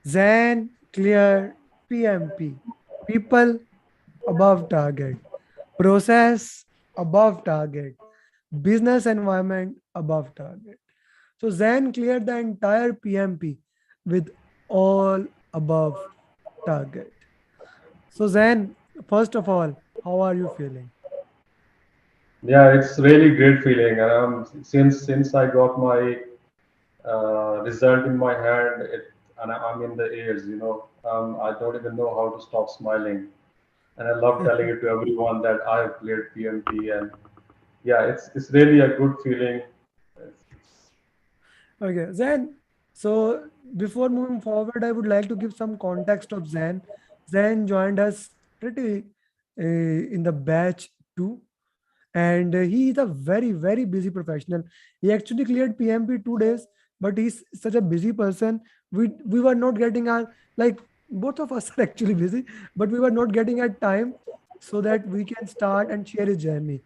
Zain cleared PMP. People above target. Process above target. Business environment above target. So Zain cleared the entire PMP with all above target. So Zain, first of all, how are you feeling? Yeah, it's really great feeling. Since I got my result in my hand, and I'm in the airs. I don't even know how to stop smiling, and I love telling it to everyone that I have cleared PMP, and yeah, it's really a good feeling. Okay, Zain. So before moving forward, I would like to give some context of Zain. Zain joined us pretty in the batch two, and he is a very busy professional. He actually cleared PMP 2 days, but he's such a busy person. We were not getting our, like, both of us are actually busy, but we were not getting our time so that we can start and share his journey.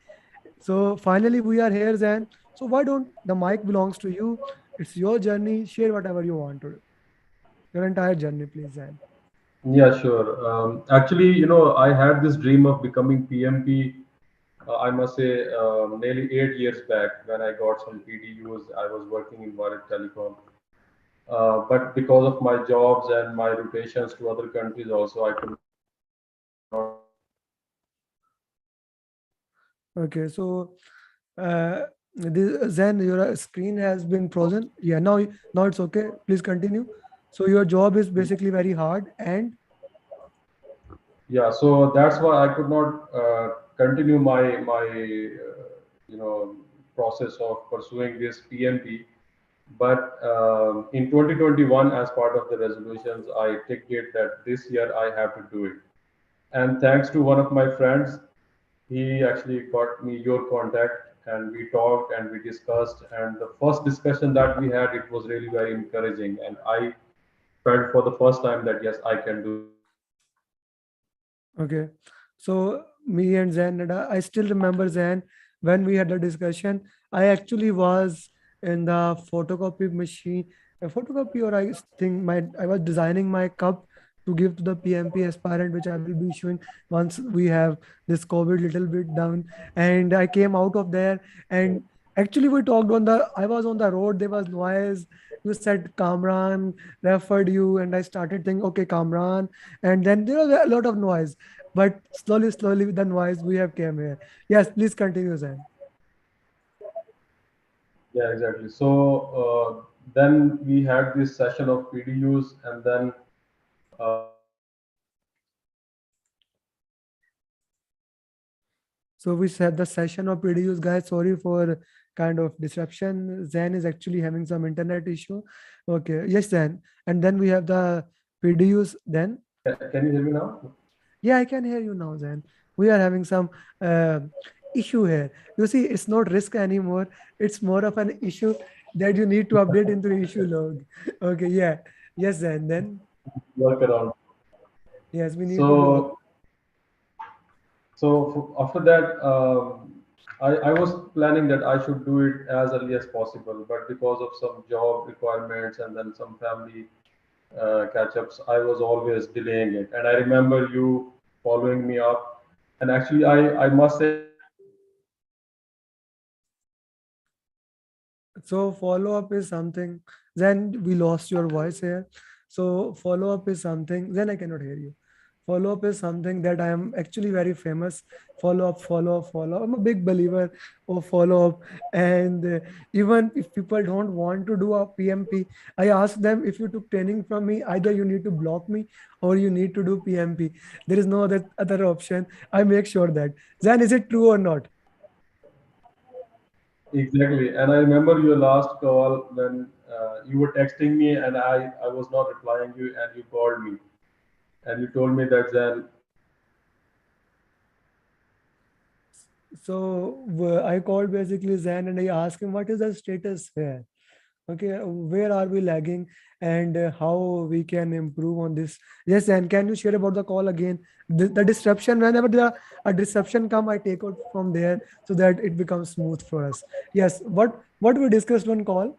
So finally we are here, Zan. So why don't the mic belongs to you? It's your journey. Share whatever you want to do. Your entire journey, please, Zan. Yeah, sure. Actually, I had this dream of becoming PMP. I must say, nearly 8 years back when I got some PDUs. I was working in Bharat Telecom. But because of my jobs and my rotations to other countries, also I could not get the opportunity. Okay, so Zan, your screen has been frozen. Yeah, now it's okay. Please continue. So your job is basically very hard, and Yeah, so that's why I could not continue my process of pursuing this PMP. But in 2021, as part of the resolutions, I take it that this year I have to do it. And thanks to one of my friends, he actually got me your contact, and we talked and we discussed. And the first discussion that we had, it was really very encouraging, and I felt for the first time that yes, I can do it. okay. So me and Zan, and I still remember Zan when we had the discussion. I actually was in the photocopy machine, a photocopy, or I think I was designing my cup to give to the PMP aspirant, which I will be issuing once we have this COVID little bit down. And I came out of there, and actually we talked on the. I was on the road. There was noise. You said Kamran referred you, and I started thinking, okay, Kamran, and then there was a lot of noise, but slowly with the noise we have came here. Yes, please continue, Zain. Yeah, exactly. So then we had this session of PDUs, and then So we said the session of PDUs, guys. Sorry for kind of disruption. Zain is actually having some internet issue. Okay, yes, Zain. And then we have the PDUs. Then can you hear me now? yeah, I can hear you now, Zain. We are having some uh, issue here. You see, it's not risk anymore. It's more of an issue that you need to update into the issue log. Okay, yeah, yes, Zain. Then Work around. yes, we need to do. So after that, I was planning that I should do it as early as possible, but because of some job requirements and then some family catch-ups, I was always delaying it. And I remember you following me up. And actually, I must say that I really appreciate your consistency and dedication. So follow up is something. Then we lost your voice here. So follow up is something. Then I cannot hear you. Follow up is something that I am actually very famous. Follow up, follow up, follow up. I'm a big believer of follow up. And even if people don't want to do a PMP, I ask them, if you took training from me, either you need to block me or you need to do PMP. There is no other option. I make sure that. Then is it true or not? Exactly. And I remember your last call when you were texting me and I was not replying you and you called me and you told me that then So I called basically Zan and I asked him what is the status here. Okay, where are we lagging and how we can improve on this. Yes, Zan, can you share about the call again? The disruption, whenever a disruption come, I take out from there so that it becomes smooth for us. Yes, what we discussed on call.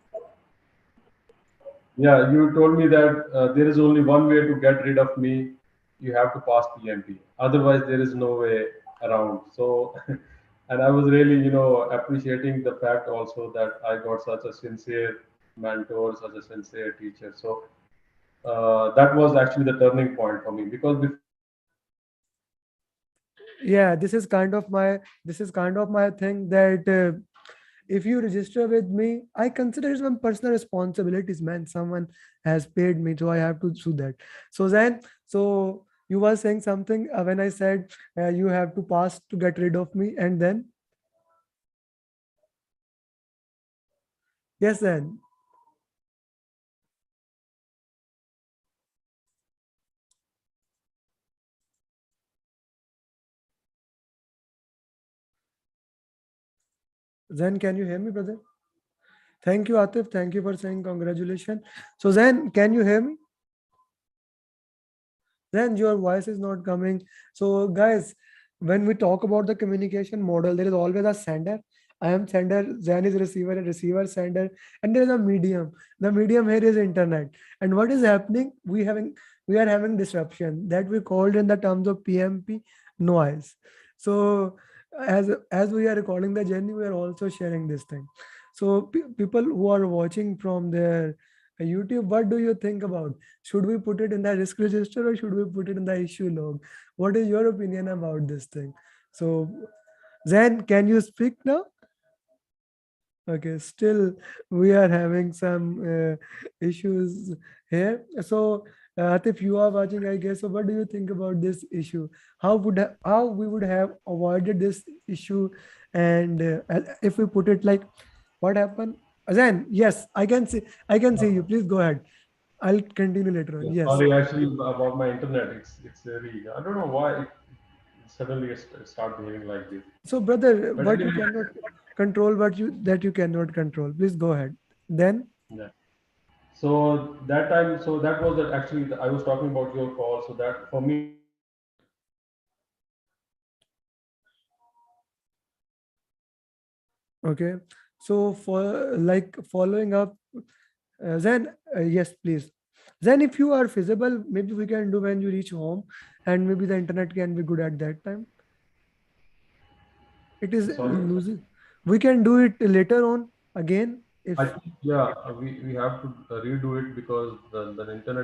Yeah, you told me that there is only one way to get rid of me. You have to pass PMP. Otherwise, there is no way around. So, and I was really, appreciating the fact also that I got such a sincere mentor, such a sincere teacher. So that was actually the turning point for me because before that, Yeah, this is kind of my thing that if you register with me, I consider it some personal responsibilities, man. Someone has paid me, so I have to do that. So then, so you were saying something when I said you have to pass to get rid of me, and then yes, then can you hear me, brother? Thank you, Atif. Thank you for saying congratulations. So then, can you hear me? Then your voice is not coming. So, guys, when we talk about the communication model, there is always a sender. I am sender, Zain is receiver, and receiver sender, and there is a medium. The medium here is internet. And what is happening? We are having disruption that we called in the terms of PMP noise. So as we are recording the journey, we are also sharing this thing. So people who are watching from their YouTube, what do you think about? Should we put it in the risk register or should we put it in the issue log? What is your opinion about this thing? So, Zen, can you speak now? Okay, still we are having some issues here. So, Atif, you are watching, I guess. So, what do you think about this issue? How we would have avoided this issue, and if we put it like, what happened? Zen, yes, I can see you. Please go ahead. I'll continue later on. yeah, Yes. sorry, actually about my internet, it's very. I don't know why it suddenly start behaving like this. So, brother, But what you anyway, cannot control, what you that you cannot control. Please go ahead. Then, yeah. So that time, so that was that actually I was talking about your call. So that for me, that was the turning point. okay. So, for like following up, then yes, please. Then, if you are feasible, maybe we can do when you reach home, and maybe the internet can be good at that time. It is Sorry, losing. We can do it later on again I if think yeah, we have to redo it because the internet is